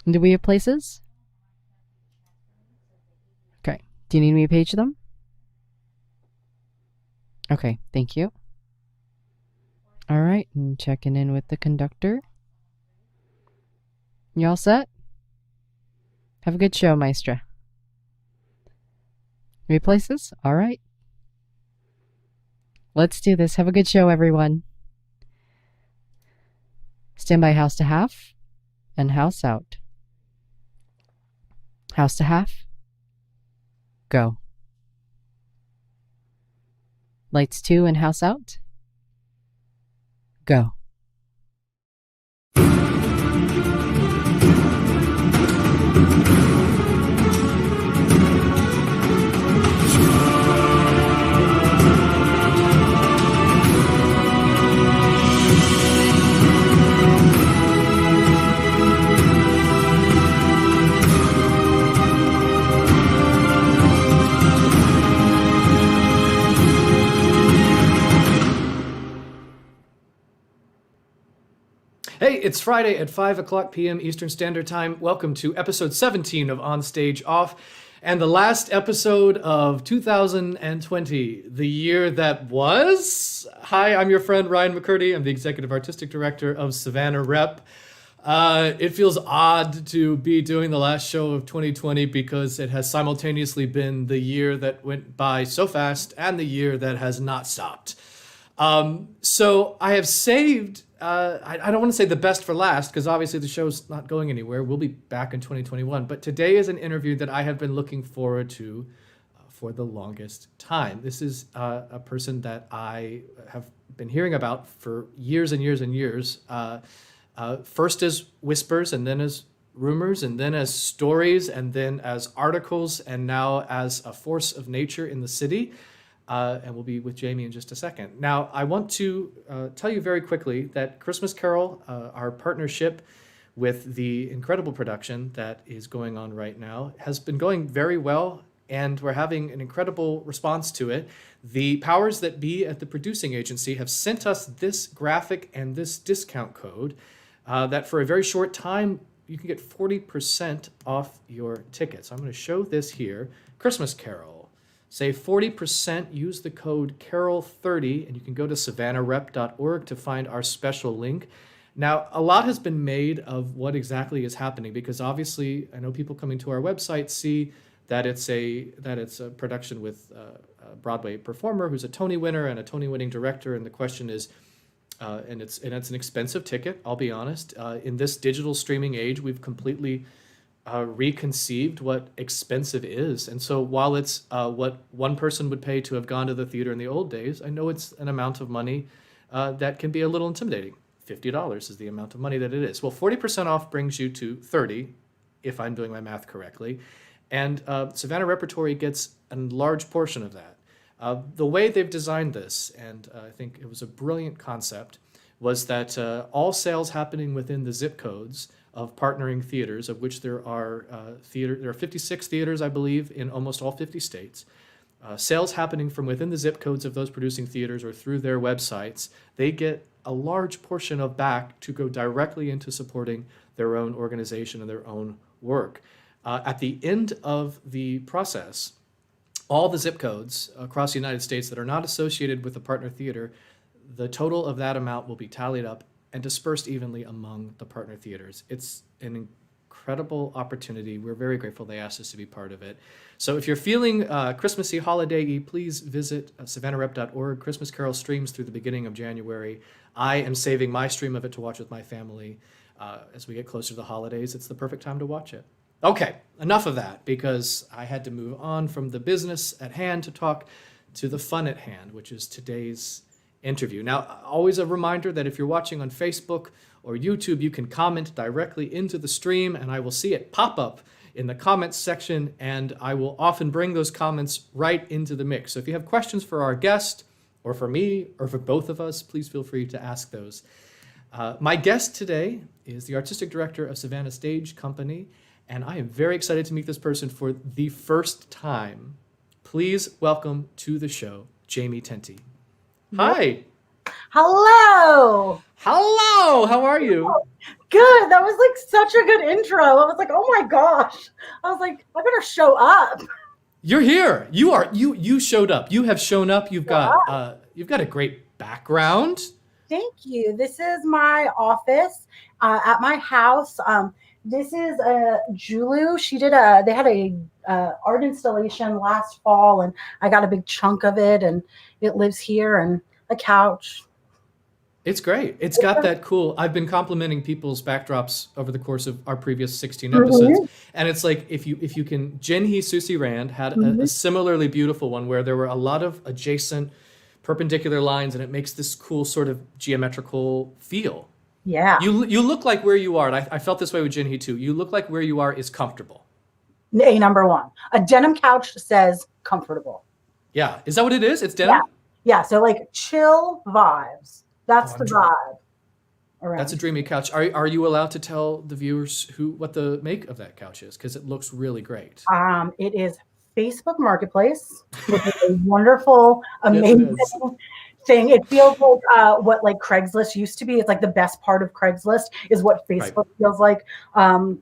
Do we have places? Okay. Do you need me to page them? Okay, thank you. All right, and checking in with the conductor. You all set? Have a good show, Maestra. Three places? All right. Let's do this. Have a good show, everyone. Stand by house to half and house out. House to half. Go. Lights 2 and house out. Go. Hey, it's Friday at 5 o'clock p.m. Eastern Standard Time. Welcome to episode 17 of OnStageOff, and the last episode of 2020, the year that was. Hi, I'm your friend Ryan McCurdy. I'm the Executive Artistic Director of Savannah Rep. It feels odd to be doing the last show of 2020 because it has simultaneously been the year that went by so fast and the year that has not stopped. So I have saved, I don't want to say the best for last because obviously the show's not going anywhere. We'll be back in 2021. But today is an interview that I have been looking forward to for the longest time. This is a person that I have been hearing about for years and years and years. First as whispers, and then as rumors, and then as stories, and then as articles, and now as a force of nature in the city. And we'll be with Jayme in just a second. Now, I want to tell you very quickly that Christmas Carol, our partnership with the incredible production that is going on right now, has been going very well, and we're having an incredible response to it. The powers that be at the producing agency have sent us this graphic and this discount code that for a very short time, you can get 40% off your tickets. I'm going to show this here. Christmas Carol. Save 40%, use the code CAROL30, and you can go to savannarep.org to find our special link. Now, a lot has been made of what exactly is happening, because obviously I know people coming to our website see that it's a production with a Broadway performer who's a Tony winner and a Tony-winning director, and the question is, and it's an expensive ticket, I'll be honest. In this digital streaming age, we've completely reconceived what expensive is. And so while it's what one person would pay to have gone to the theater in the old days, I know it's an amount of money that can be a little intimidating. $50 is the amount of money that it is. Well, 40% off brings you to 30, if I'm doing my math correctly. And Savannah Repertory gets a large portion of that. The way they've designed this, and I think it was a brilliant concept, was that all sales happening within the zip codes of partnering theaters, of which there are 56 theaters, I believe, in almost all 50 states. Sales happening from within the zip codes of those producing theaters or through their websites, they get a large portion of back to go directly into supporting their own organization and their own work. At the end of the process, all the zip codes across the United States that are not associated with the partner theater, the total of that amount will be tallied up and dispersed evenly among the partner theaters. It's an incredible opportunity. We're very grateful they asked us to be part of it. So if you're feeling Christmassy, holiday-y, please visit savannarep.org. Christmas Carol streams through the beginning of January. I am saving my stream of it to watch with my family as we get closer to the holidays. It's the perfect time to watch it. Okay, enough of that, because I had to move on from the business at hand to talk to the fun at hand, which is today's interview. Now, always a reminder that if you're watching on Facebook or YouTube, you can comment directly into the stream, and I will see it pop up in the comments section, and I will often bring those comments right into the mix. So if you have questions for our guest, or for me, or for both of us, please feel free to ask those. My guest today is the artistic director of Savannah Stage Company, and I am very excited to meet this person for the first time. Please welcome to the show, Jayme Tinti. Hi. Hello. Hello. How are you? Good. That was like such a good intro. I was like, oh my gosh. I was like, I better show up. You're here. You showed up. You have shown up. You've got a great background. Thank you. This is my office at my house. This is Julu. They had a art installation last fall, and I got a big chunk of it, and it lives here, and a couch. It's great. It's got that cool. I've been complimenting people's backdrops over the course of our previous 16 episodes, and it's like if you can. Jinhee Susie Rand had a similarly beautiful one where there were a lot of adjacent perpendicular lines, and it makes this cool sort of geometrical feel. Yeah. You look like where you are, and I felt this way with Jinhee too. You look like where you are is comfortable. Number one. A denim couch says comfortable. Yeah. Is that what it is? It's denim? Yeah. So like chill vibes. That's the vibe. That's a dreamy couch. Are you allowed to tell the viewers what the make of that couch is? Because it looks really great. It is Facebook Marketplace, which is a wonderful, amazing thing. It feels like what like Craigslist used to be. It's like the best part of Craigslist is what Facebook feels like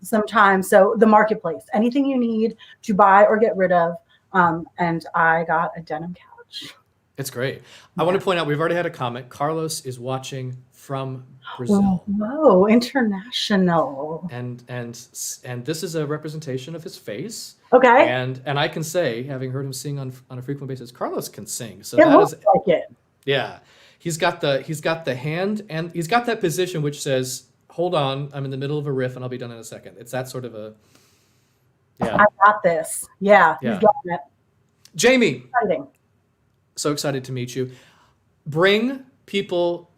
sometimes. So the marketplace, anything you need to buy or get rid of. And I got a denim couch. It's great. I want to point out, we've already had a comment. Carlos is watching from Brazil. Whoa, international. And this is a representation of his face. Okay. And I can say, having heard him sing on a frequent basis, Carlos can sing. So it looks like it. Yeah. He's got the hand, and he's got that position which says, hold on, I'm in the middle of a riff and I'll be done in a second. It's that sort of a I got this. Yeah. He's got it. Jayme. Exciting. So excited to meet you. Bring people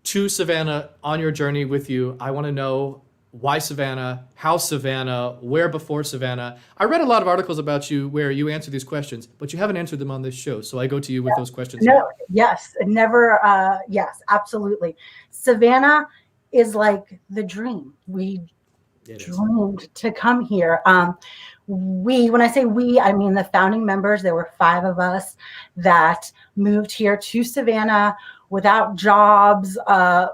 to Savannah on your journey with you. I want to know why Savannah, how Savannah, where before Savannah. I read a lot of articles about you where you answer these questions, but you haven't answered them on this show. So I go to you with those questions. No, yes, never. Yes, absolutely. Savannah is like the dream. We dreamed to come here. When I say we, I mean the founding members. There were 5 of us that moved here to Savannah without jobs,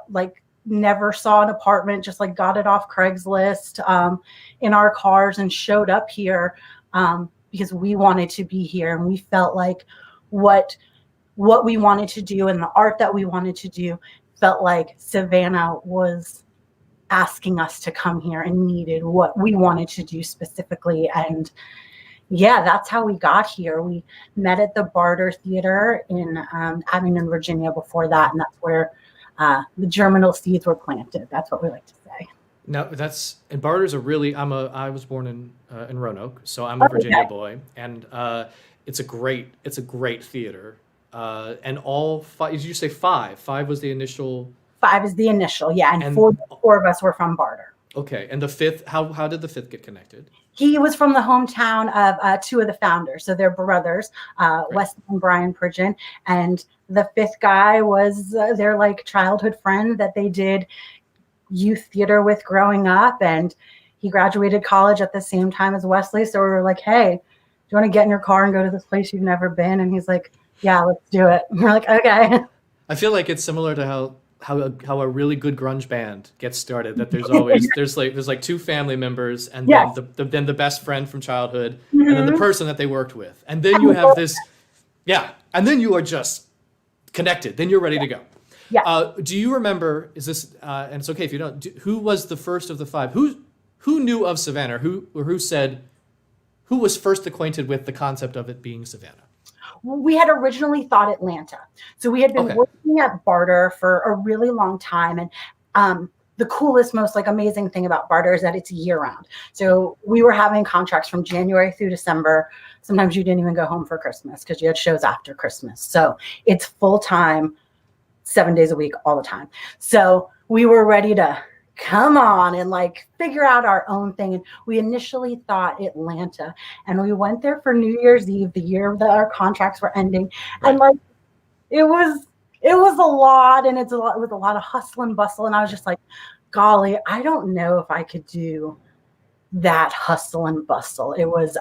like never saw an apartment, just like got it off Craigslist in our cars and showed up here because we wanted to be here, and we felt like what we wanted to do and the art that we wanted to do felt like Savannah was asking us to come here and needed what we wanted to do specifically. And yeah, that's how we got here. We met at the Barter Theater in Abingdon, Virginia before that, and that's where the germinal seeds were planted. That's what we like to say. Now and Barter's I was born in Roanoke, so I'm a Virginia boy, and it's a great theater. And all 5, did you say 5? 5 was the initial. 5 is the initial, yeah, and 4 of us were from Barter. Okay, and the 5th, how did the 5th get connected? He was from the hometown of 2 of the founders, so they're brothers, Wesley and Brian Pridgeon, and the 5th guy was their like childhood friend that they did youth theater with growing up, and he graduated college at the same time as Wesley. So we were like, hey, do you want to get in your car and go to this place you've never been? And he's like, yeah, let's do it. And we're like, okay. I feel like it's similar to how a really good grunge band gets started. That there's always there's like 2 family members, and then the best friend from childhood, and then the person that they worked with, and then you have this, and then you are just connected. Then you're ready to go. Yeah. Do you remember? Is this? And it's okay if you don't. Who was the first of the 5? Who knew of Savannah? Who was first acquainted with the concept of it being Savannah? We had originally thought Atlanta. So we had been working at Barter for a really long time. And the coolest, most like amazing thing about Barter is that it's year round. So we were having contracts from January through December. Sometimes you didn't even go home for Christmas because you had shows after Christmas. So it's full time, 7 days a week, all the time. So we were ready to come on and like figure out our own thing. And we initially thought Atlanta, and we went there for New Year's Eve, the year that our contracts were ending. Right. And like, it was a lot, and it was a lot of hustle and bustle. And I was just like, golly, I don't know if I could do that hustle and bustle. It was,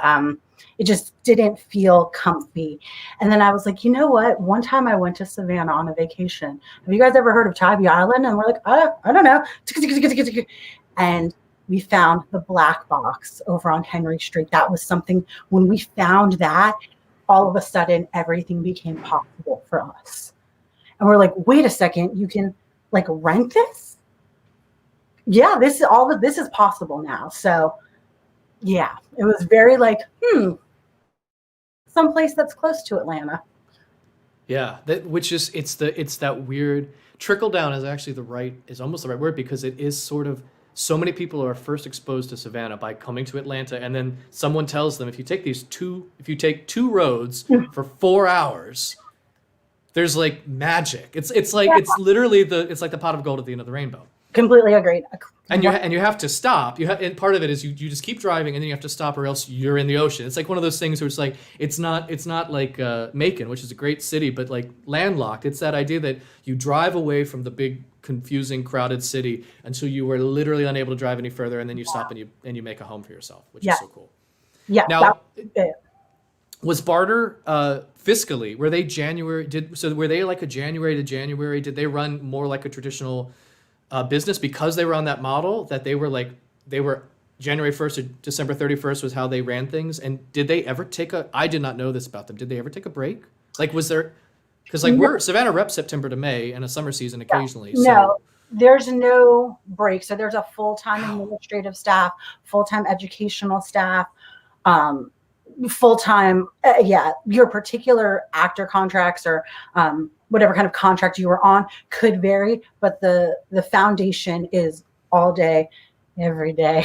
It just didn't feel comfy. And then I was like, you know what? One time I went to Savannah on a vacation. Have you guys ever heard of Tybee Island? And we're like, I don't know. And we found the Black Box over on Henry Street. That was something, when we found that, all of a sudden everything became possible for us. And we're like, wait a second, you can like rent this? Yeah, this is possible now. So yeah, it was very like, someplace that's close to Atlanta. Yeah, it's that weird trickle down is almost the right word, because it is sort of, so many people are first exposed to Savannah by coming to Atlanta, and then someone tells them, if you take two roads for 4 hours, there's like magic. It's like it's like the pot of gold at the end of the rainbow. Completely agreed. And you have to stop. And part of it is you just keep driving, and then you have to stop, or else you're in the ocean. It's like one of those things where it's like it's not like Macon, which is a great city, but like landlocked. It's that idea that you drive away from the big, confusing, crowded city until you were literally unable to drive any further, and then you stop and you make a home for yourself, which is so cool. Yeah. Now, was Barter fiscally? Were they were they like a January to January? Did they run more like a traditional business because they were on that model, that they were January 1st to December 31st was how they ran things? And did they ever I did not know this about them. Did they ever take a break? Like, was there, because like we're Savannah rep September to May and a summer season occasionally. No, so. There's no break. So there's a full-time administrative staff, full-time educational staff, full-time, your particular actor contracts or whatever kind of contract you were on could vary, but the foundation is all day, every day.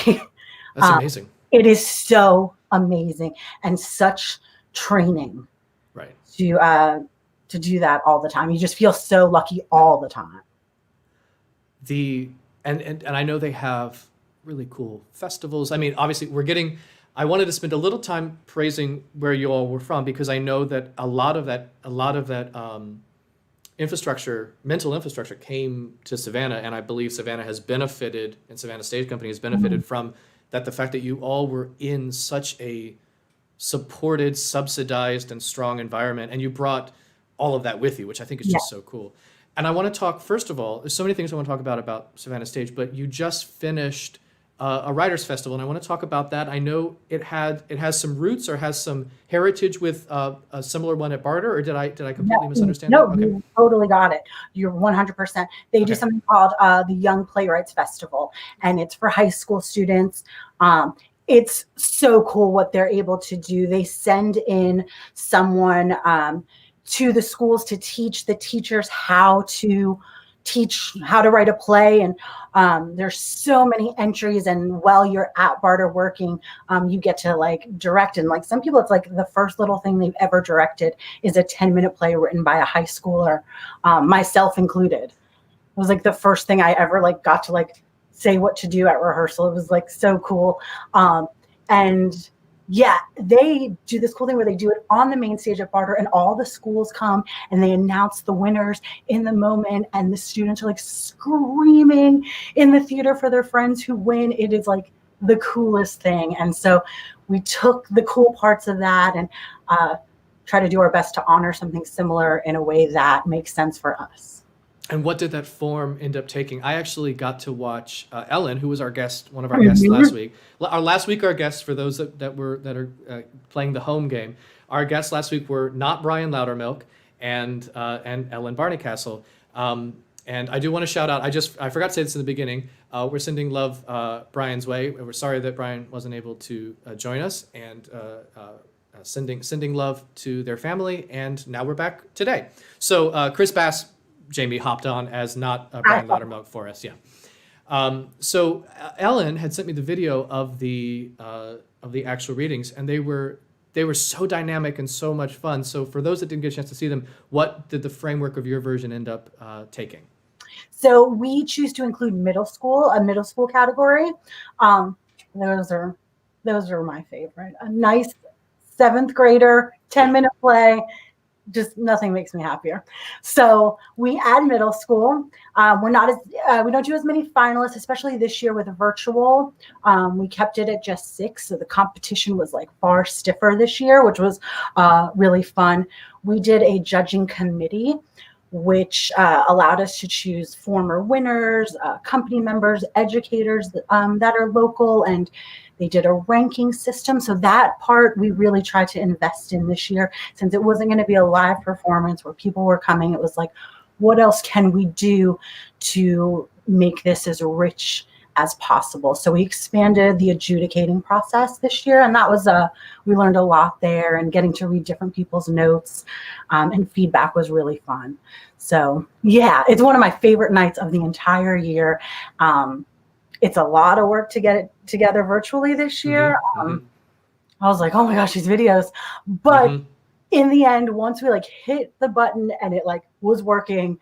That's amazing. It is so amazing and such training, right? To do that all the time. You just feel so lucky all the time. And I know they have really cool festivals. I mean, obviously I wanted to spend a little time praising where you all were from, because I know that a lot of that mental infrastructure came to Savannah, and I believe Savannah has benefited, and Savannah Stage Company has benefited from that, the fact that you all were in such a supported, subsidized, and strong environment, and you brought all of that with you, which I think is just so cool. And I want to talk, first of all, there's so many things I want to talk about Savannah Stage, but you just finished a writers festival, and I want to talk about that. I know it has some roots or has some heritage with a similar one at Barter, or did I completely misunderstand? No, okay. You totally got it. You're 100%. They do something called the Young Playwrights Festival, and it's for high school students. It's so cool what they're able to do. They send in someone to the schools to teach the teachers how to write a play, and there's so many entries, and while you're at Barter working, you get to like direct, and like some people it's like the first little thing they've ever directed is a 10-minute play written by a high schooler, myself included. It was like the first thing I ever like got to like say what to do at rehearsal. It was like so cool. And yeah, they do this cool thing where they do it on the main stage at Barter, and all the schools come and they announce the winners in the moment, and the students are like screaming in the theater for their friends who win. It is like the coolest thing. And so we took the cool parts of that and try to do our best to honor something similar in a way that makes sense for us. And what did that form end up taking? I actually got to watch Ellen, who was our guest, one of our guests last week. Our guests, for those that are playing the home game, our guests last week were not Brian Loudermilk and Ellen Barneycastle. And I do want to shout out. I forgot to say this in the beginning. We're sending love Brian's way. We're sorry that Brian wasn't able to join us, and sending love to their family. And now we're back today. So Chris Bass. Jayme hopped on as not Brian Loudermilk for us, So Ellen had sent me the video of the actual readings, and they were so dynamic and so much fun. So for those that didn't get a chance to see them, what did the framework of your version end up taking? So we choose to include a middle school category. Those are my favorite. A nice 7th grader 10-minute play. just nothing makes me happier. So we add middle school. We're not as we don't do as many finalists, especially this year with virtual. We kept it at just 6, so the competition was like far stiffer this year, which was really fun. We did a judging committee, which allowed us to choose former winners, company members, educators that are local, and they did a ranking system. So that part we really tried to invest in this year, since it wasn't going to be a live performance where people were coming. It was like, what else can we do to make this as rich as possible? So we expanded the adjudicating process this year, and that was we learned a lot there, and getting to read different people's notes and feedback was really fun. So yeah, it's one of my favorite nights of the entire year. It's a lot of work to get it together virtually this year. I was like, oh my gosh, these videos. But in the end, once we like hit the button and it like was working,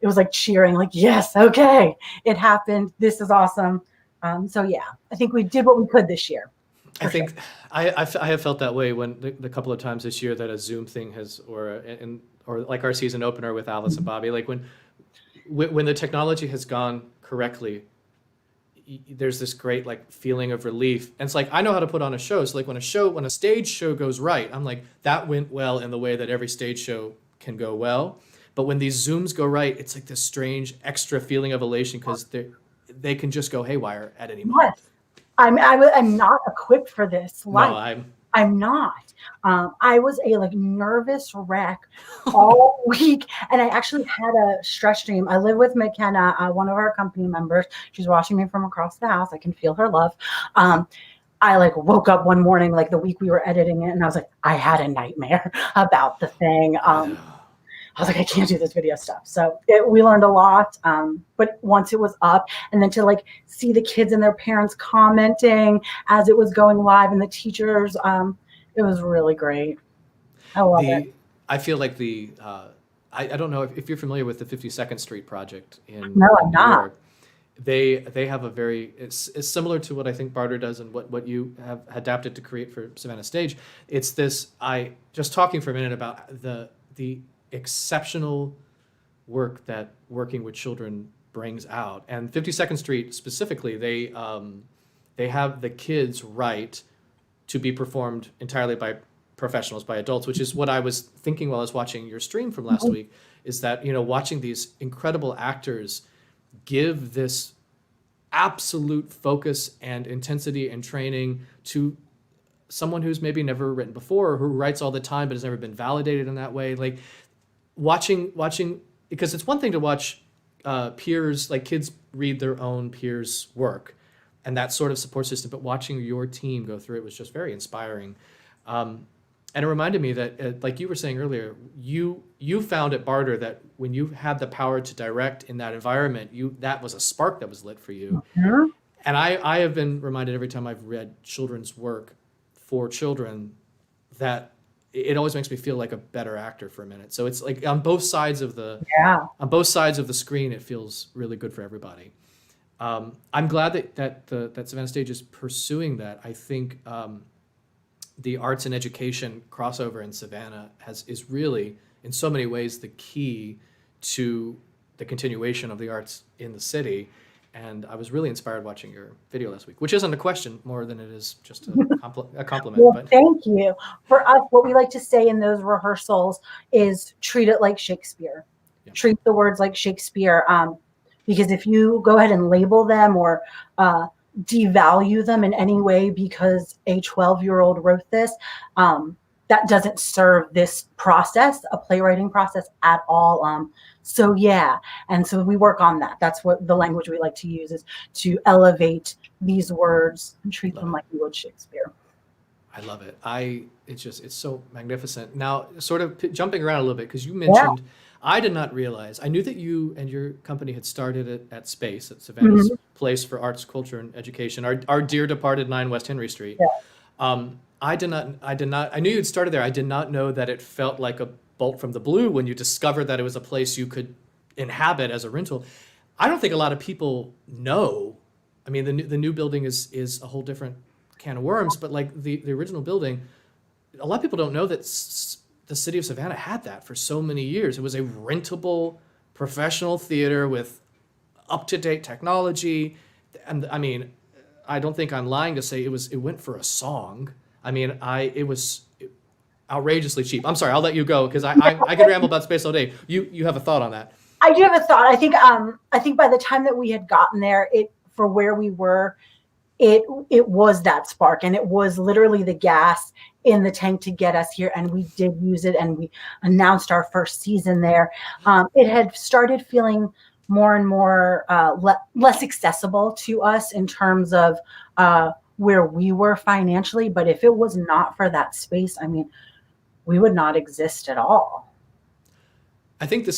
it was like cheering, like, yes, okay, it happened. This is awesome. So yeah, I think we did what we could this year. I think I have felt that way when the couple of times this year that a Zoom thing has, or like our season opener with Alice and Bobby, like when the technology has gone correctly, there's this great like feeling of relief. And it's like, I know how to put on a show. So like when a stage show goes right, I'm like, that went well in the way that every stage show can go well. But when these Zooms go right, it's like this strange extra feeling of elation, because they can just go haywire at any moment. Yes. I'm not equipped for this. No, I'm not. I was a like nervous wreck all week, and I actually had a stress dream. I live with McKenna, one of our company members. She's watching me from across the house. I can feel her love. I like woke up one morning, like the week we were editing it, and I was like, I had a nightmare about the thing. I was like, I can't do this video stuff. So we learned a lot. But once it was up, and then to like see the kids and their parents commenting as it was going live, and the teachers, it was really great. I love it. I feel like I don't know if you're familiar with the 52nd Street project in No, I'm New not. York. They have it's similar to what I think Barter does and what you have adapted to create for Savannah Stage. It's this, just talking for a minute about the exceptional work that working with children brings out. And 52nd Street specifically, they have the kids write to be performed entirely by professionals, by adults, which is what I was thinking while I was watching your stream from last week, is that, watching these incredible actors give this absolute focus and intensity and training to someone who's maybe never written before, or who writes all the time but has never been validated in that way. Like watching, because it's one thing to watch peers, like kids read their own peers' work and that sort of support system, but watching your team go through it was just very inspiring. And it reminded me that, like you were saying earlier, you found at Barter that when you had the power to direct in that environment, that was a spark that was lit for you. Mm-hmm. And I have been reminded every time I've read children's work for children that it always makes me feel like a better actor for a minute. So it's like on both sides of the screen, it feels really good for everybody. I'm glad that Savannah Stage is pursuing that. I think the arts and education crossover in Savannah is really, in so many ways, the key to the continuation of the arts in the city. And I was really inspired watching your video last week, which isn't a question more than it is just a compliment. Well, thank you. For us, what we like to say in those rehearsals is treat it like Shakespeare. Yeah. Treat the words like Shakespeare. Because if you go ahead and label them or devalue them in any way because a 12-year-old wrote this, that doesn't serve this process, a playwriting process at all. So yeah, and so we work on that. That's what the language we like to use, is to elevate these words and treat them like you would Shakespeare. I love it. It's so magnificent. Now, sort of jumping around a little bit, because you mentioned, I did not realize, I knew that you and your company had started it at Space, at Savannah's Place for Arts, Culture, and Education, our dear departed 9 West Henry Street. Yeah. I knew you'd started there. I did not know that it felt like a bolt from the blue when you discovered that it was a place you could inhabit as a rental. I don't think a lot of people know. I mean, the new building is a whole different can of worms, but like the original building, a lot of people don't know that the city of Savannah had that for so many years. It was a rentable professional theater with up-to-date technology. And I mean, I don't think I'm lying to say it went for a song. I mean, it was outrageously cheap. I'm sorry, I'll let you go because I could ramble about space all day. You have a thought on that? I do have a thought. I think by the time that we had gotten there, for where we were, it was that spark, and it was literally the gas in the tank to get us here. And we did use it, and we announced our first season there. It had started feeling more and more less accessible to us in terms of where we were financially. But if it was not for that space, I mean, we would not exist at all. I think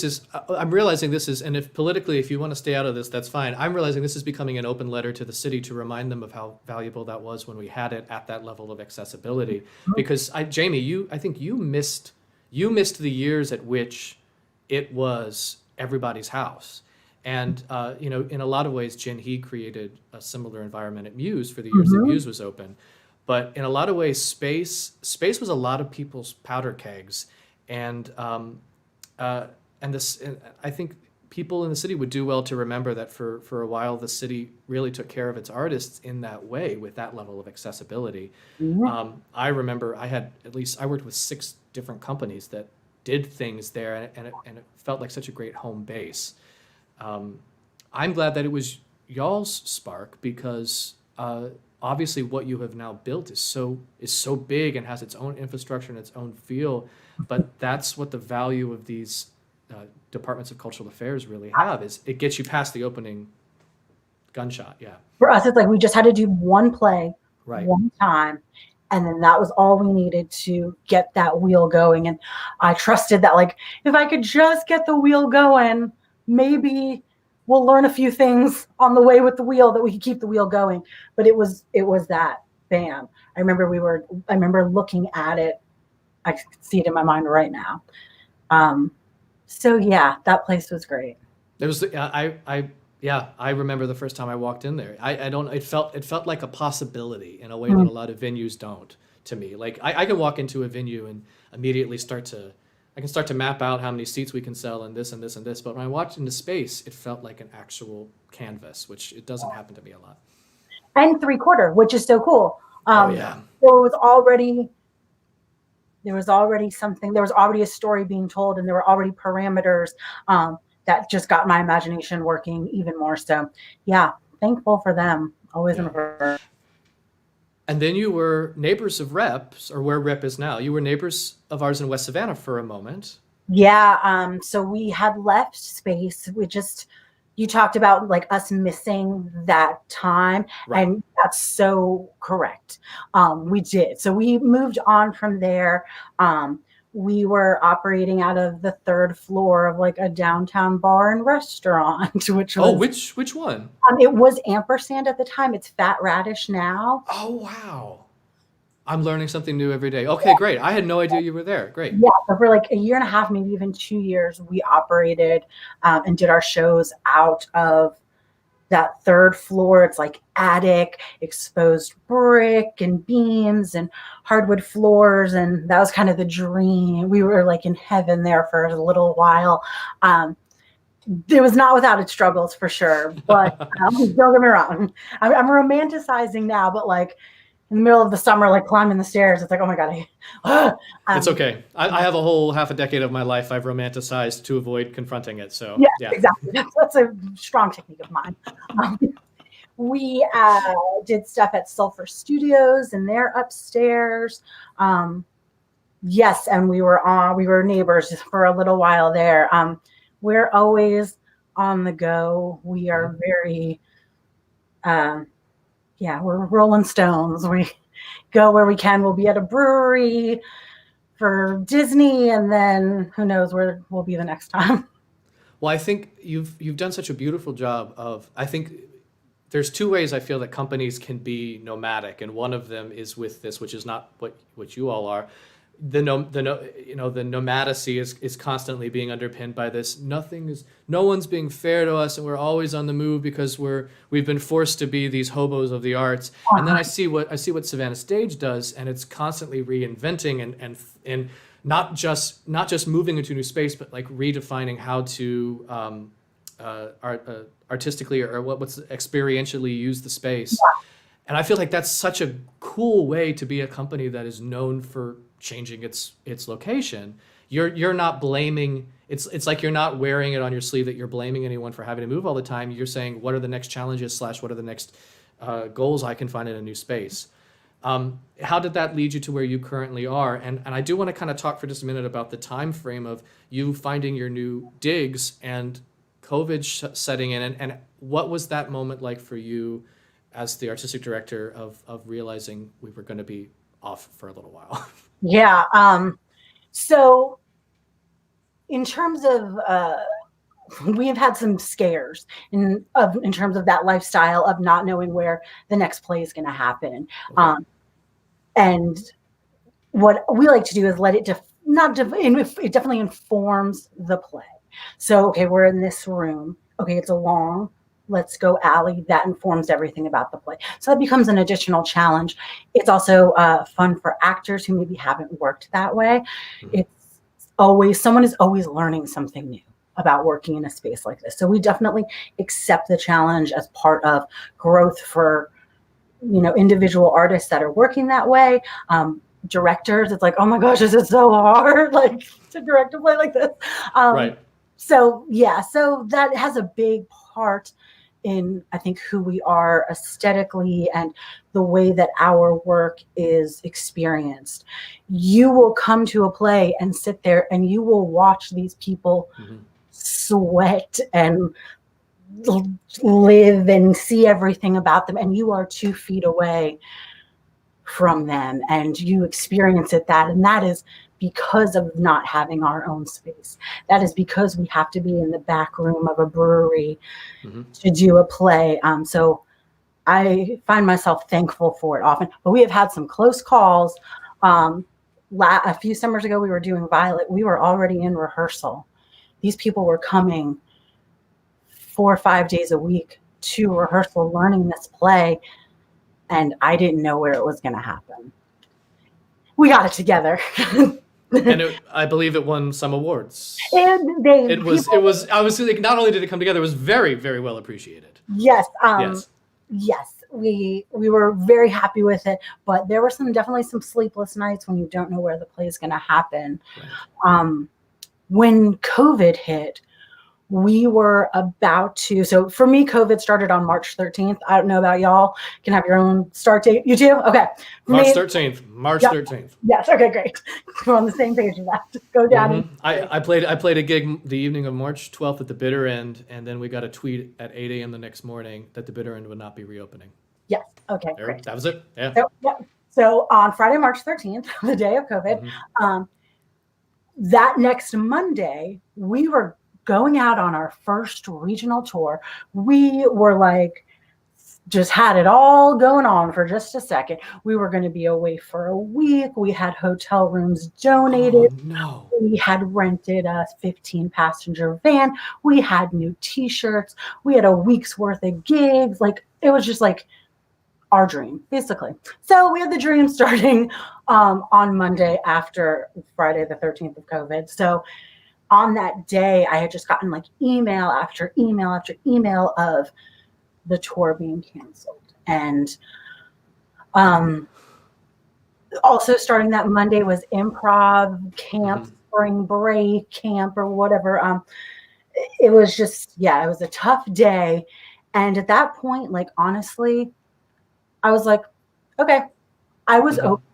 I'm realizing this is, and if politically, if you want to stay out of this, that's fine. I'm realizing this is becoming an open letter to the city to remind them of how valuable that was when we had it at that level of accessibility. Because Jayme, I think you missed the years at which it was everybody's house. And, in a lot of ways, Jin He created a similar environment at Muse for the years that Muse was open. But in a lot of ways, space was a lot of people's powder kegs. And I think people in the city would do well to remember that for a while, the city really took care of its artists in that way with that level of accessibility. I remember I worked with 6 different companies that did things there, and it felt like such a great home base. I'm glad that it was y'all's spark because obviously what you have now built is so big and has its own infrastructure and its own feel. But that's what the value of these departments of cultural affairs really have, is it gets you past the opening gunshot. Yeah. For us, it's like we just had to do one play, right, one time, and then that was all we needed to get that wheel going. And I trusted that, like, if I could just get the wheel going, maybe we'll learn a few things on the way with the wheel that we could keep the wheel going. But it was that, bam. I remember looking at it. I can see it in my mind right now. So yeah, that place was great. It was. I remember the first time I walked in there. It felt like a possibility in a way that a lot of venues don't. To me, like I can walk into a venue and immediately start to map out how many seats we can sell and this and this and this. But when I walked into space, it felt like an actual canvas, which it doesn't happen to me a lot. And 3/4, which is so cool. Oh yeah. So there was already a story being told, and there were already parameters that just got my imagination working even more. So yeah, thankful for them. Always remember. And then you were neighbors of Rep's, or where Rep is now. You were neighbors of ours in West Savannah for a moment. Yeah. So we had left space. You talked about like us missing that time, right. And that's so correct. We did. So we moved on from there. We were operating out of the 3rd floor of like a downtown bar and restaurant, which was which one? It was Ampersand at the time. It's Fat Radish now. Oh wow. I'm learning something new every day. Okay, great. I had no idea you were there. Great. Yeah, so for like a year and a half, maybe even 2 years, we operated and did our shows out of that 3rd floor. It's like attic, exposed brick and beams and hardwood floors. And that was kind of the dream. We were like in heaven there for a little while. It was not without its struggles for sure, but don't get me wrong. I'm romanticizing now, but like, in the middle of the summer, like climbing the stairs, it's like, oh my God. It's okay. I have a whole half a decade of my life I've romanticized to avoid confronting it. So yeah. Exactly. That's a strong technique of mine. We did stuff at Sulphur Studios, and they're upstairs. Yes, and we were neighbors for a little while there. We're always on the go. We are very we're Rolling Stones. We go where we can. We'll be at a brewery for Disney, and then who knows where we'll be the next time. Well, I think you've done such a beautiful job of, I think there's 2 ways I feel that companies can be nomadic, and one of them is with this, which is not what you all are. The nomadacy is constantly being underpinned by this. No one's being fair to us, and we're always on the move because we've been forced to be these hobos of the arts. And then I see what Savannah Stage does, and it's constantly reinventing and not just moving into a new space, but like redefining how to artistically or what's experientially use the space. And I feel like that's such a cool way to be a company that is known for changing its location. You're not blaming. It's like you're not wearing it on your sleeve that you're blaming anyone for having to move all the time. You're saying, what are the next challenges / what are the next goals I can find in a new space? How did that lead you to where you currently are? And I do want to kind of talk for just a minute about the time frame of you finding your new digs and COVID setting in, and what was that moment like for you as the artistic director of realizing we were going to be off for a little while? Yeah. So in terms of, we've had some scares in terms of that lifestyle of not knowing where the next play is going to happen. Okay. And what we like to do is let it it definitely informs the play. So, okay, we're in this room. Okay, it's a long, let's go alley. That informs everything about the play. So that becomes an additional challenge. It's also fun for actors who maybe haven't worked that way. Mm-hmm. Someone is always learning something new about working in a space like this. So we definitely accept the challenge as part of growth for, individual artists that are working that way. Directors, it's like, oh my gosh, this is so hard, like to direct a play like this. Right. So that has a big part in, I think, who we are aesthetically and the way that our work is experienced. You will come to a play and sit there and you will watch these people mm-hmm. sweat and live and see everything about them, and you are 2 feet away from them and you experience and that is because of not having our own space. That is because we have to be in the back room of a brewery mm-hmm. to do a play. So I find myself thankful for it often, but we have had some close calls. A few summers ago, we were doing Violet. We were already in rehearsal. These people were coming 4 or 5 days a week to rehearsal, learning this play. And I didn't know where it was going to happen. We got it together. And I believe it won some awards. And it was obviously, like, not only did it come together, it was very, very well appreciated. Yes. Yes. We were very happy with it, but there were definitely some sleepless nights when you don't know where the play is going to happen. Right. When COVID hit, we were about to, so for me, COVID started on March 13th. I don't know about y'all. You can have your own start date. You too? Okay. March 13th. Yes. Okay, great. We're on the same page with that. Go down. Mm-hmm. I played a gig the evening of March 12th at the Bitter End, and then we got a tweet at 8 a.m. the next morning that the Bitter End would not be reopening. Yes. Okay, great. That was it. Yeah. So on Friday, March 13th, the day of COVID, mm-hmm. That next Monday, we were going out on our first regional tour. We were like, just had it all going on for just a second. We were going to be away for a week. We had hotel rooms donated. Oh, no. We had rented a 15-passenger van. We had new T-shirts. We had a week's worth of gigs. Like, it was just like our dream, basically. So we had the dream starting on Monday after Friday the 13th of COVID. So on that day, I had just gotten like email after email after email of the tour being canceled. And also starting that Monday was improv camp, mm-hmm. spring break camp or whatever. It was just, it was a tough day. And at that point, like, honestly, I was like, okay, I was mm-hmm. okay.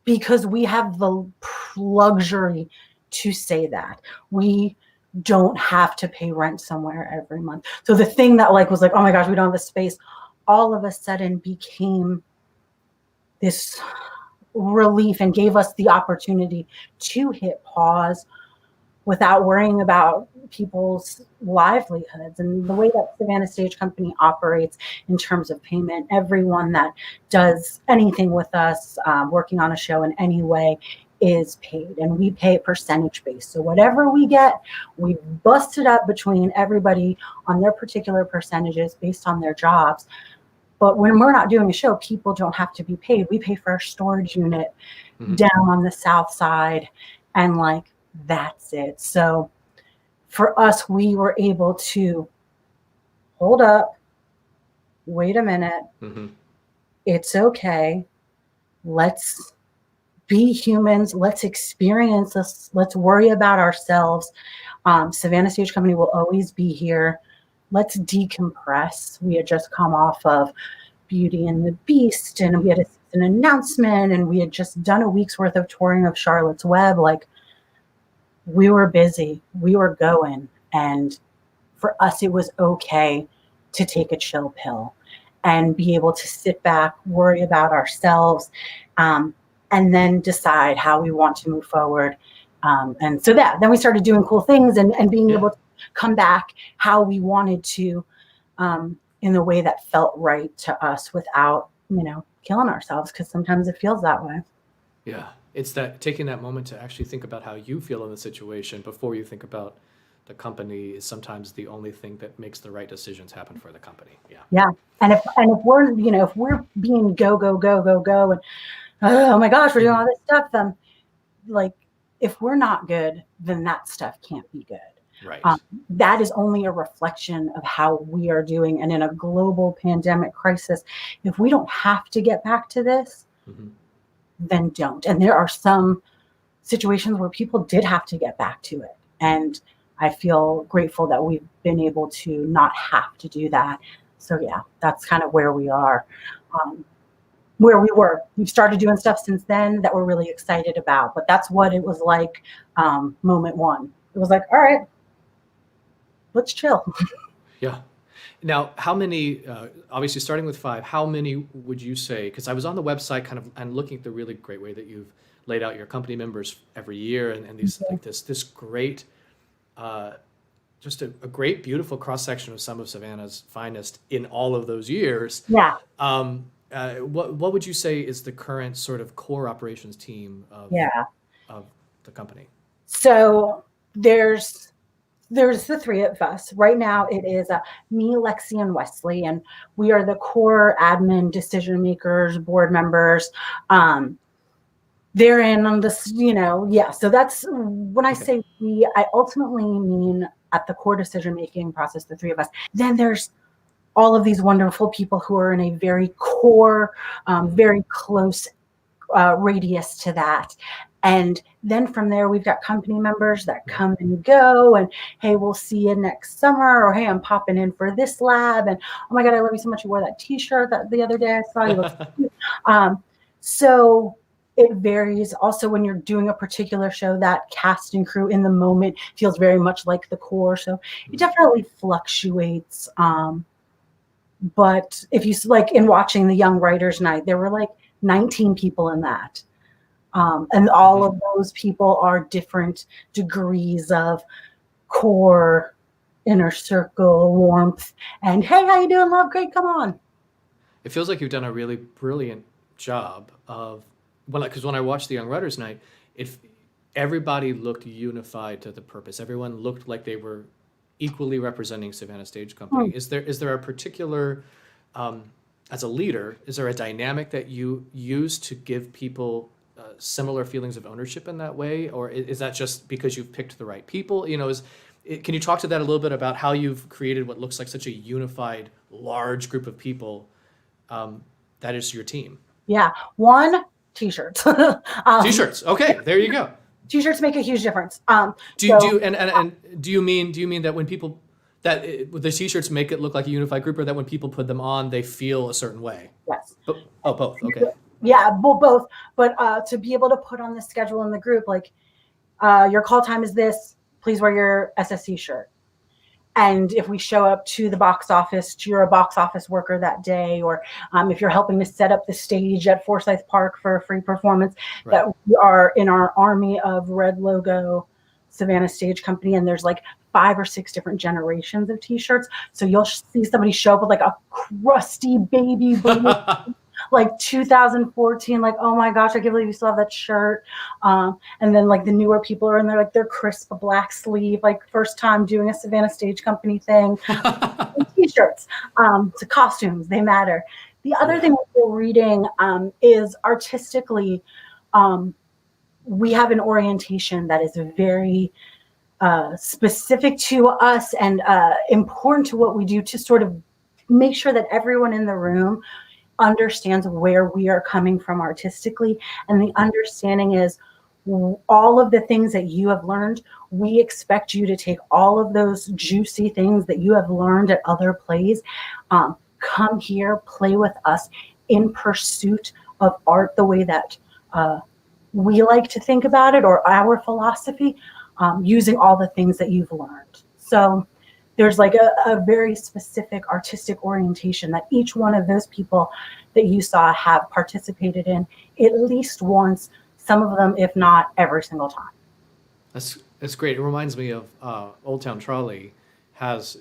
Because we have the luxury to say that we don't have to pay rent somewhere every month. So the thing that was like, oh my gosh, we don't have the space, all of a sudden became this relief and gave us the opportunity to hit pause without worrying about people's livelihoods. And the way that Savannah Stage Company operates in terms of payment, everyone that does anything with us, working on a show in any way, is paid, and we pay percentage based. So whatever we get, we bust it up between everybody on their particular percentages based on their jobs. But when we're not doing a show, people don't have to be paid. We pay for our storage unit. down on the south side, and like that's it. So for us, we were able to hold up, wait a minute, it's okay, let's be humans, let's experience this, let's worry about ourselves. Savannah Stage Company will always be here. Let's decompress. We had just come off of Beauty and the Beast, and we had an announcement, and we had just done a week's worth of touring of Charlotte's Web. Like, we were busy, we were going, and for us it was okay to take a chill pill and be able to sit back, worry about ourselves, and then decide how we want to move forward. And so then we started doing cool things and being able to come back how we wanted to, in the way that felt right to us without, killing ourselves, because sometimes it feels that way. Yeah. It's that taking that moment to actually think about how you feel in the situation before you think about the company is sometimes the only thing that makes the right decisions happen for the company. Yeah. Yeah. And if we're, if we're being go, and oh my gosh, we're doing all this stuff, then like, if we're not good, then that stuff can't be good. Right. That is only a reflection of how we are doing. And in a global pandemic crisis, if we don't have to get back to this, then don't. And there are some situations where people did have to get back to it. And I feel grateful that we've been able to not have to do that. So yeah, that's kind of where we are, where we were. We've started doing stuff since then that we're really excited about, but that's what it was like. Moment one, it was like, all right, let's chill. Yeah. Now, how many, obviously starting with 5, how many would you say, because I was on the website kind of and looking at the really great way that you've laid out your company members every year and these like this great, just a great, beautiful cross-section of some of Savannah's finest in all of those years. Yeah. What would you say is the current sort of core operations team of the company? So there's the 3 of us. Right now it is me, Lexi, and Wesley, and we are the core admin, decision makers, board members. They're in on this, so that's when I say we, I ultimately mean at the core decision making process, the 3 of us. Then there's all of these wonderful people who are in a very core, very close radius to that. And then from there, we've got company members that come and go, and hey, we'll see you next summer, or hey, I'm popping in for this lab, and oh my God, I love you so much. You wore that T-shirt that the other day I saw you. Look cute. So it varies. Also, when you're doing a particular show, that cast and crew in the moment feels very much like the core. So it definitely fluctuates. But if you like in watching the Young Writers Night, there were like 19 people in that. And all of those people are different degrees of core, inner circle, warmth, and hey, how you doing, love? Great, come on. It feels like you've done a really brilliant job of, because when I watched the Young Writers Night, everybody looked unified to the purpose. Everyone looked like they were equally representing Savannah Stage Company. Is there a particular, as a leader, is there a dynamic that you use to give people similar feelings of ownership in that way, or is that just because you've picked the right people? Can you talk to that a little bit about how you've created what looks like such a unified, large group of people that is your team? Yeah, one, T-shirts. T-shirts. Okay, there you go. T-shirts make a huge difference. Do you mean that when people that the T-shirts make it look like a unified group, or that when people put them on, they feel a certain way? Yes. Both. Okay. Yeah, both. But to be able to put on the schedule in the group, like your call time is this, please wear your SSC shirt. And if we show up to the box office, you're a box office worker that day, or if you're helping to set up the stage at Forsyth Park for a free performance, that we are in our army of red logo Savannah Stage Company, and there's like 5 or 6 different generations of T-shirts. So you'll see somebody show up with like a crusty baby blue like 2014, like, oh my gosh, I can't believe you still have that shirt. And then like the newer people are in there, like their crisp black sleeve, like first time doing a Savannah Stage Company thing. T-shirts, to costumes, they matter. The other thing we're reading is artistically, we have an orientation that is very specific to us and important to what we do, to sort of make sure that everyone in the room understands where we are coming from artistically. And the understanding is, all of the things that you have learned, we expect you to take all of those juicy things that you have learned at other plays, come here, play with us in pursuit of art the way that we like to think about it, or our philosophy, using all the things that you've learned. So there's like a very specific artistic orientation that each one of those people that you saw have participated in at least once, some of them, if not every single time. That's great. It reminds me of Old Town Trolley has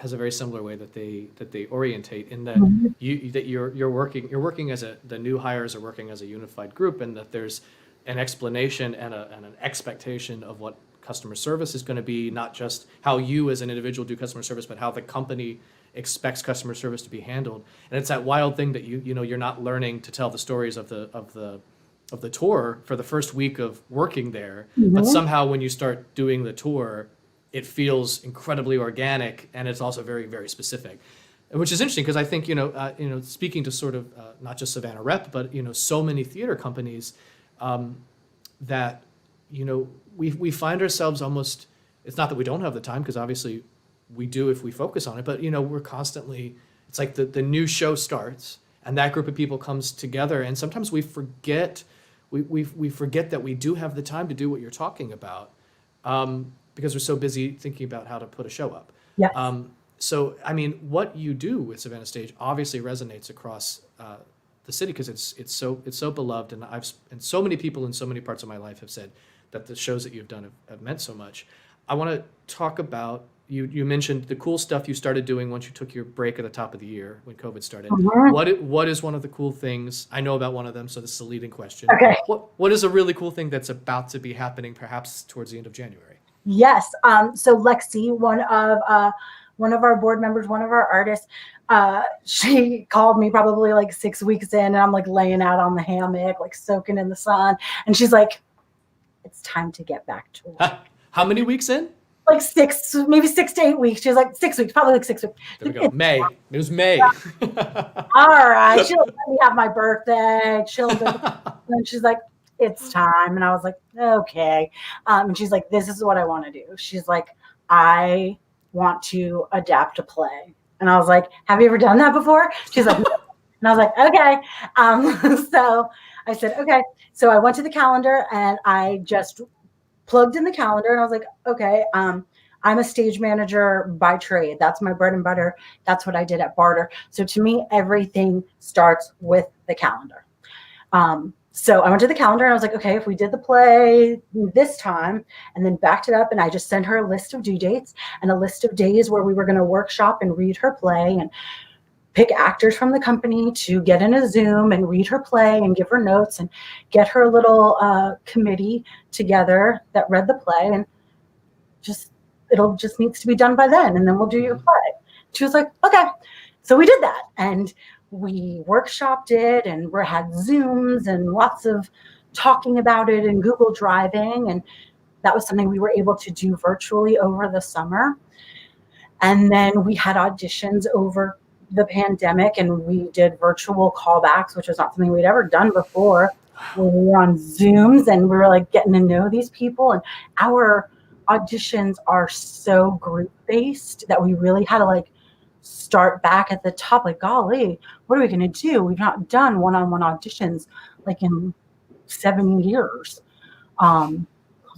a very similar way that they orientate, in that you're working as the new hires are working as a unified group, and that there's an explanation and an expectation of what customer service is going to be, not just how you as an individual do customer service, but how the company expects customer service to be handled. And it's that wild thing that you're not learning to tell the stories of the tour for the first week of working there, but somehow when you start doing the tour, it feels incredibly organic, and it's also very, very specific, which is interesting, because I think speaking to sort of not just Savannah Rep, but so many theater companies, that we find ourselves almost, it's not that we don't have the time, because obviously we do if we focus on it, but we're constantly, it's like the new show starts and that group of people comes together, and sometimes we forget that we do have the time to do what you're talking about, because we're so busy thinking about how to put a show up. Yes. So I mean, what you do with Savannah Stage obviously resonates across the city, because it's so beloved, and so many people in so many parts of my life have said that the shows that you've done have meant so much. I want to talk about, you mentioned the cool stuff you started doing once you took your break at the top of the year when COVID started. What is one of the cool things? I know about one of them, so this is a leading question. Okay. What is a really cool thing that's about to be happening, perhaps towards the end of January? Yes. So Lexi, one of our board members, one of our artists, she called me probably like 6 weeks in, and I'm like laying out on the hammock, like soaking in the sun. And she's like, it's time to get back to work. How many weeks in? Like 6, maybe 6 to 8 weeks. She was like 6 weeks, probably like 6 weeks. There we go. May. It was May. All right. She'll let me have my birthday. And she's like, it's time. And I was like, okay. And she's like, this is what I want to do. She's like, I want to adapt a play. And I was like, have you ever done that before? She's like, no. And I was like, okay. So I said, okay. So I went to the calendar and I just plugged in the calendar, and I was like, okay, I'm a stage manager by trade. That's my bread and butter. That's what I did at Barter. So to me, everything starts with the calendar. So I went to the calendar and I was like, okay, if we did the play this time, and then backed it up, and I just sent her a list of due dates and a list of days where we were going to workshop and read her play, and pick actors from the company to get in a Zoom and read her play and give her notes and get her a little committee together that read the play, and it'll just needs to be done by then, and then we'll do your play. She was like, okay. So we did that, and we workshopped it, and we had Zooms and lots of talking about it and Google Driving, and that was something we were able to do virtually over the summer. And then we had auditions over the pandemic, and we did virtual callbacks, which was not something we'd ever done before. We were on Zooms, and we were like getting to know these people, and our auditions are so group based that we really had to like start back at the top, like, golly, what are we going to do? We've not done one-on-one auditions like in 7 years. So I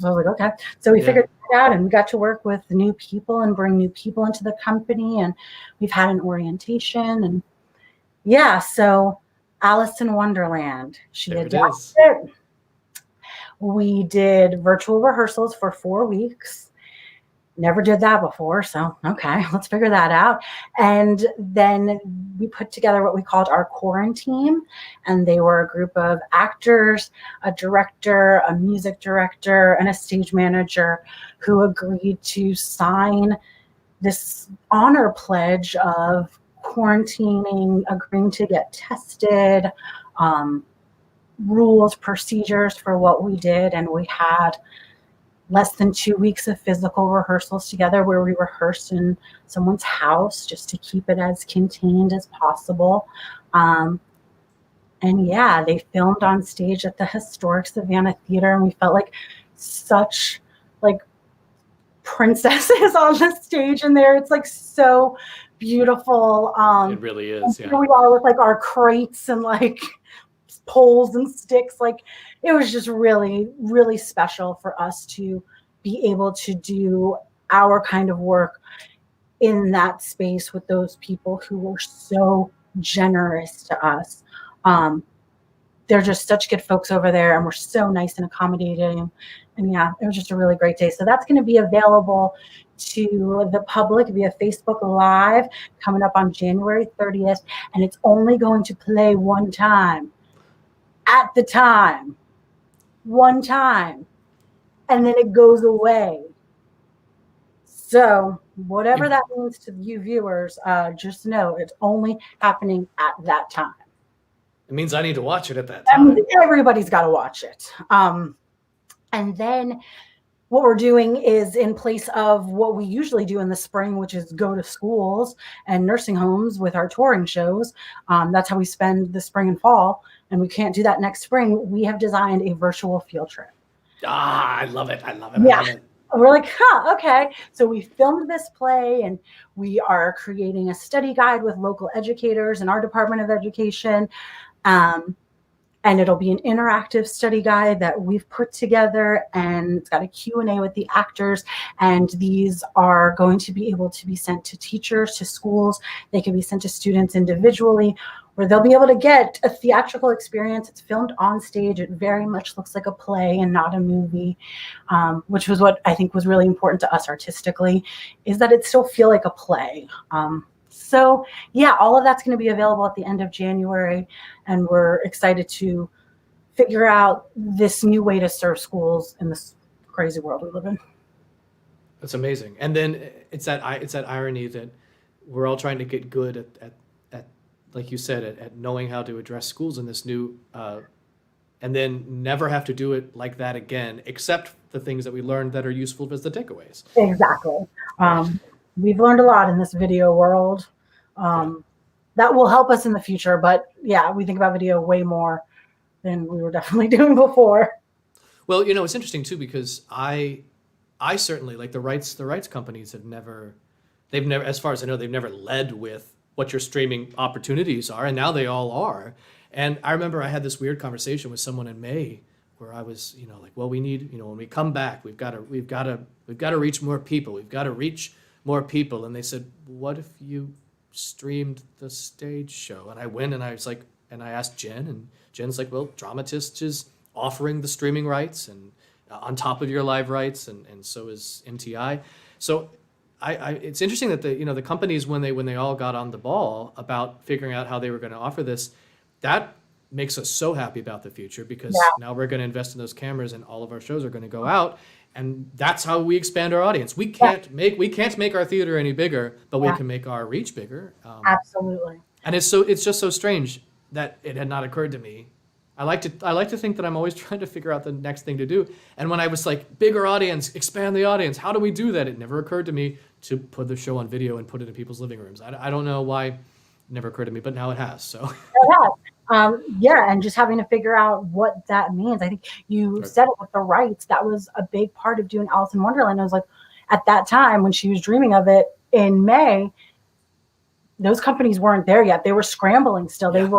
was like, okay. So we figured that out, and we got to work with new people and bring new people into the company, and we've had an orientation, and so Alice in Wonderland, she adapted it. We did virtual rehearsals for 4 weeks. Never did that before, so okay, let's figure that out. And then we put together what we called our quarantine, and they were a group of actors, a director, a music director, and a stage manager who agreed to sign this honor pledge of quarantining, agreeing to get tested, rules, procedures for what we did. And we had less than 2 weeks of physical rehearsals together where we rehearsed in someone's house just to keep it as contained as possible. And yeah, they filmed on stage at the historic Savannah Theater, and we felt like such like princesses on the stage in there. It's like so beautiful. It really is. Here we are with like our crates and like poles and sticks. Like it was just really, really special for us to be able to do our kind of work in that space with those people who were so generous to us. They're just such good folks over there, and we're so nice and accommodating. And yeah, it was just a really great day. So that's going to be available to the public via Facebook Live coming up on January 30th. And it's only going to play one time, at the time, one time, and then it goes away. So whatever that means to you viewers, just know it's only happening at that time. It means I need to watch it at that time. Everybody's got to watch it. And then what we're doing is, in place of what we usually do in the spring, which is go to schools and nursing homes with our touring shows. That's how we spend the spring and fall. And we can't do that next spring. We have designed a virtual field trip. I love it. I love it. Yeah. I love it. We're like, okay. So we filmed this play, and we are creating a study guide with local educators in our Department of Education. And it'll be an interactive study guide that we've put together, and it's got a Q&A with the actors. And these are going to be able to be sent to teachers, to schools. They can be sent to students individually, where they'll be able to get a theatrical experience. It's filmed on stage. It very much looks like a play and not a movie, which was what I think was really important to us artistically, is that it still feel like a play. So yeah, all of that's going to be available at the end of January, and we're excited to figure out this new way to serve schools in this crazy world we live in. That's amazing. And then it's that irony that we're all trying to get good at like you said, at knowing how to address schools in this new, and then never have to do it like that again, except the things that we learned that are useful as the takeaways. Exactly. We've learned a lot in this video world. That will help us in the future, but yeah, we think about video way more than we were definitely doing before. Well, it's interesting too, because I certainly, like the rights companies they've never, as far as I know, they've never led with what your streaming opportunities are, and now they all are. And I remember I had this weird conversation with someone in May where I was, like, well, we need, when we come back, we've got to reach more people. We've got to reach more people. And they said, what if you streamed the stage show? And I went and I was like, and I asked Jen, and Jen's like, well, Dramatist is offering the streaming rights and on top of your live rights, and so is MTI. So it's interesting that the companies, when they all got on the ball about figuring out how they were going to offer this, that makes us so happy about the future, because now we're going to invest in those cameras, and all of our shows are going to go out, and that's how we expand our audience. We can't make our theater any bigger, but we can make our reach bigger. Absolutely. And it's just so strange that it had not occurred to me. I like to think that I'm always trying to figure out the next thing to do. And when I was like, bigger audience, expand the audience, how do we do that? It never occurred to me to put the show on video and put it in people's living rooms. I don't know why it never occurred to me, but now it has. So. It has. And just having to figure out what that means. I think you said it with the rights. That was a big part of doing Alice in Wonderland. I was like, at that time when she was dreaming of it in May, those companies weren't there yet. They were scrambling still. Yeah.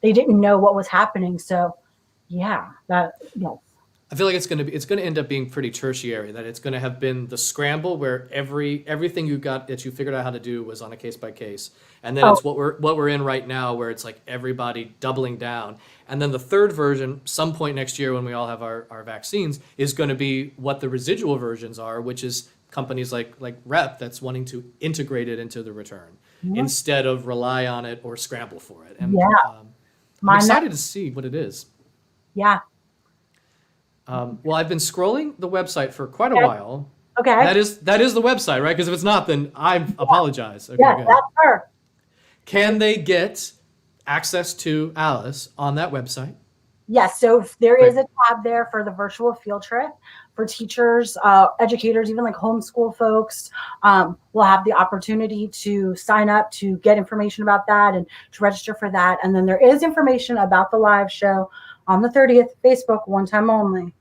They didn't know what was happening. So I feel like it's going to end up being pretty tertiary, that it's going to have been the scramble where everything you got that you figured out how to do was on a case by case. And then it's what we're in right now, where it's like everybody doubling down. And then the third version, some point next year when we all have our vaccines, is going to be what the residual versions are, which is companies like Rep that's wanting to integrate it into the return instead of rely on it or scramble for it. And I'm excited to see what it is. Yeah. Well, I've been scrolling the website for quite a while. Okay. That is the website, right? Because if it's not, then I apologize. Okay, good. That's her. Can they get access to Alice on that website? Yes, so if there is a tab there for the virtual field trip for teachers, educators, even like homeschool folks. Will have the opportunity to sign up to get information about that and to register for that. And then there is information about the live show on the 30th, Facebook, one time only.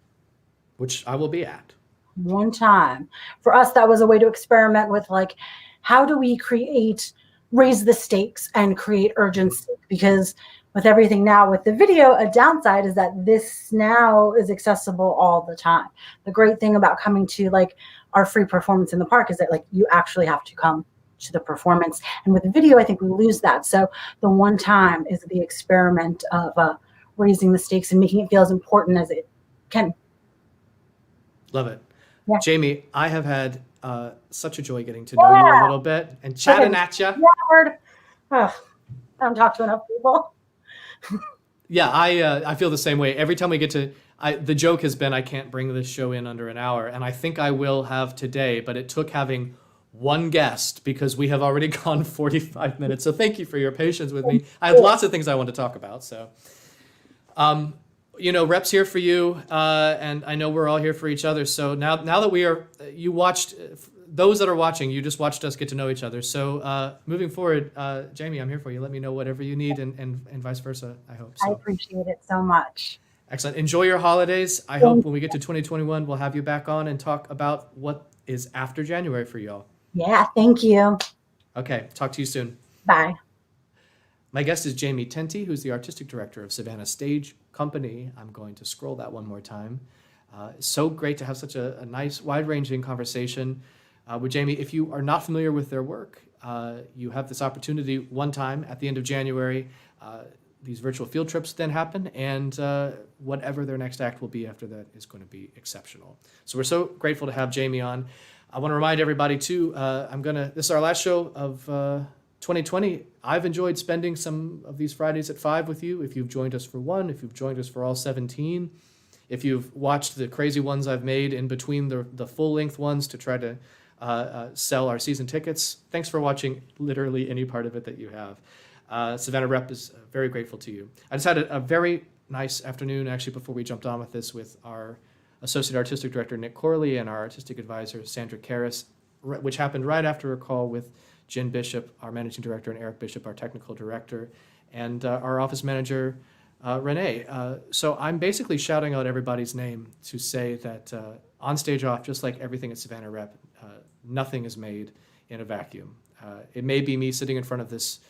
Which I will be at. One time. For us, that was a way to experiment with like, how do we raise the stakes and create urgency? Because with everything now with the video, a downside is that this now is accessible all the time. The great thing about coming to like our free performance in the park is that like you actually have to come to the performance. And with the video, I think we lose that. So the one time is the experiment of raising the stakes and making it feel as important as it can. Love it. Yeah. Jayme, I have had such a joy getting to know you a little bit and chatting at you. I don't talk to enough people. Yeah, I feel the same way. Every time we get to, the joke has been I can't bring this show in under an hour, and I think I will have today, but it took having one guest because we have already gone 45 minutes. So thank you for your patience with me. I had lots of things I want to talk about. So, Rep's here for you, and I know we're all here for each other. So now that you watched, those that are watching, you just watched us get to know each other. So moving forward, Jayme, I'm here for you. Let me know whatever you need and vice versa, I hope. So. I appreciate it so much. Excellent. Enjoy your holidays. I hope when we get to 2021, we'll have you back on and talk about what is after January for y'all. Yeah, thank you. Okay, talk to you soon. Bye. My guest is Jayme Tinti, who's the artistic director of Savannah Stage Company. I'm going to scroll that one more time. So great to have such a nice, wide-ranging conversation with Jayme. If you are not familiar with their work, you have this opportunity one time at the end of January. These virtual field trips then happen, and whatever their next act will be after that is going to be exceptional. So we're so grateful to have Jayme on. I want to remind everybody too, this is our last show of 2020. I've enjoyed spending some of these Fridays at 5 with you. If you've joined us for one, if you've joined us for all 17, if you've watched the crazy ones I've made in between the full-length ones to try to sell our season tickets, thanks for watching literally any part of it that you have. Savannah Rep is very grateful to you. I just had a very nice afternoon, actually, before we jumped on with this with our Associate Artistic Director, Nick Corley, and our Artistic Advisor, Sandra Karras, which happened right after a call with Jen Bishop, our Managing Director, and Eric Bishop, our Technical Director, and our Office Manager, Renee. So I'm basically shouting out everybody's name to say that OnStageOff, just like everything at Savannah Rep, nothing is made in a vacuum. It may be me sitting in front of this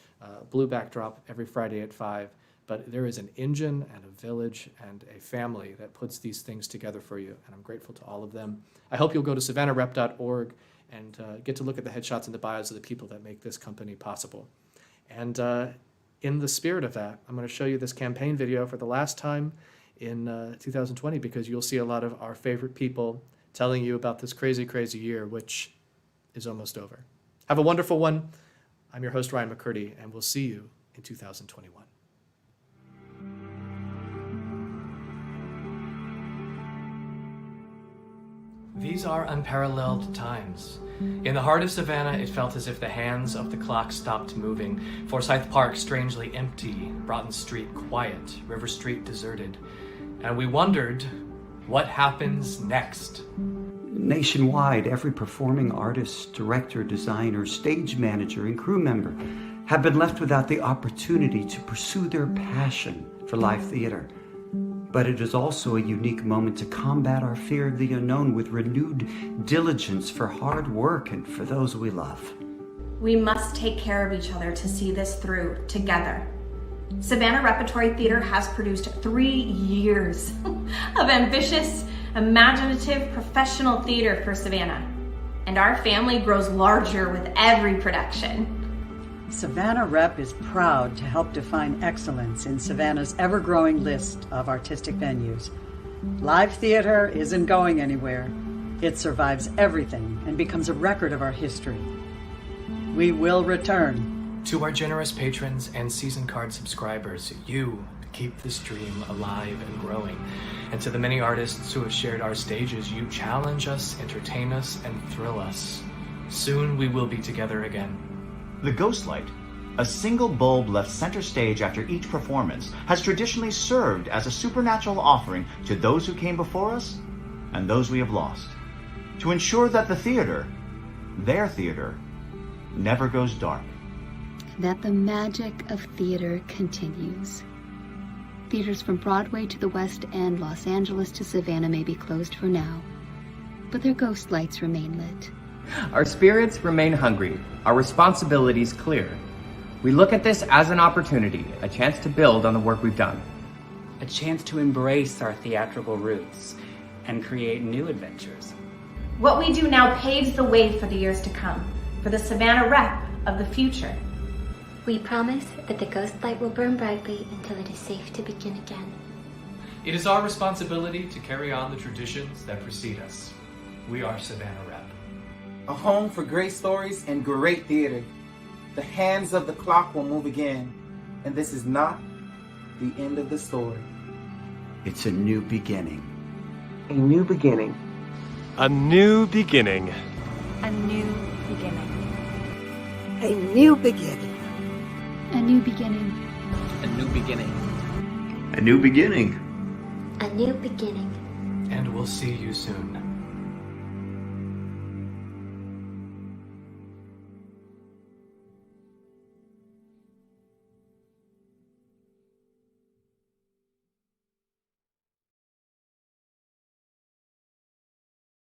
blue backdrop every Friday at 5, but there is an engine and a village and a family that puts these things together for you, and I'm grateful to all of them. I hope you'll go to savannahrep.org and get to look at the headshots and the bios of the people that make this company possible. And in the spirit of that, I'm going to show you this campaign video for the last time in 2020, because you'll see a lot of our favorite people telling you about this crazy, crazy year, which is almost over. Have a wonderful one. I'm your host, Ryan McCurdy, and we'll see you in 2021. These are unparalleled times. In the heart of Savannah, it felt as if the hands of the clock stopped moving. Forsyth Park strangely empty, Broughton Street quiet, River Street deserted. And we wondered, what happens next? Nationwide, every performing artist, director, designer, stage manager, and crew member have been left without the opportunity to pursue their passion for live theater. But it is also a unique moment to combat our fear of the unknown with renewed diligence for hard work and for those we love. We must take care of each other to see this through together. Savannah Repertory Theater has produced 3 years of ambitious, imaginative, professional theater for Savannah. And our family grows larger with every production. Savannah Rep is proud to help define excellence in Savannah's ever-growing list of artistic venues. Live theater isn't going anywhere. It survives everything and becomes a record of our history. We will return. To our generous patrons and season card subscribers, you keep this dream alive and growing. And to the many artists who have shared our stages, you challenge us, entertain us, and thrill us. Soon we will be together again. The Ghostlight, A single bulb left center stage after each performance has traditionally served as a supernatural offering to those who came before us and those we have lost, to ensure that the theater, their theater, never goes dark. That the magic of theater continues. Theaters from Broadway to the West End, Los Angeles to Savannah may be closed for now, but their ghost lights remain lit. Our spirits remain hungry, our responsibilities clear. We look at this as an opportunity, a chance to build on the work we've done. A chance to embrace our theatrical roots and create new adventures. What we do now paves the way for the years to come, for the Savannah rep of the future. We promise that the ghost light will burn brightly until it is safe to begin again. It is our responsibility to carry on the traditions that precede us. We are Savannah Rep. A home for great stories and great theater. The hands of the clock will move again, and this is not the end of the story. It's a new beginning. A new beginning. A new beginning. A new beginning. A new beginning. A new beginning. A new beginning. A new beginning. A new beginning. And we'll see you soon.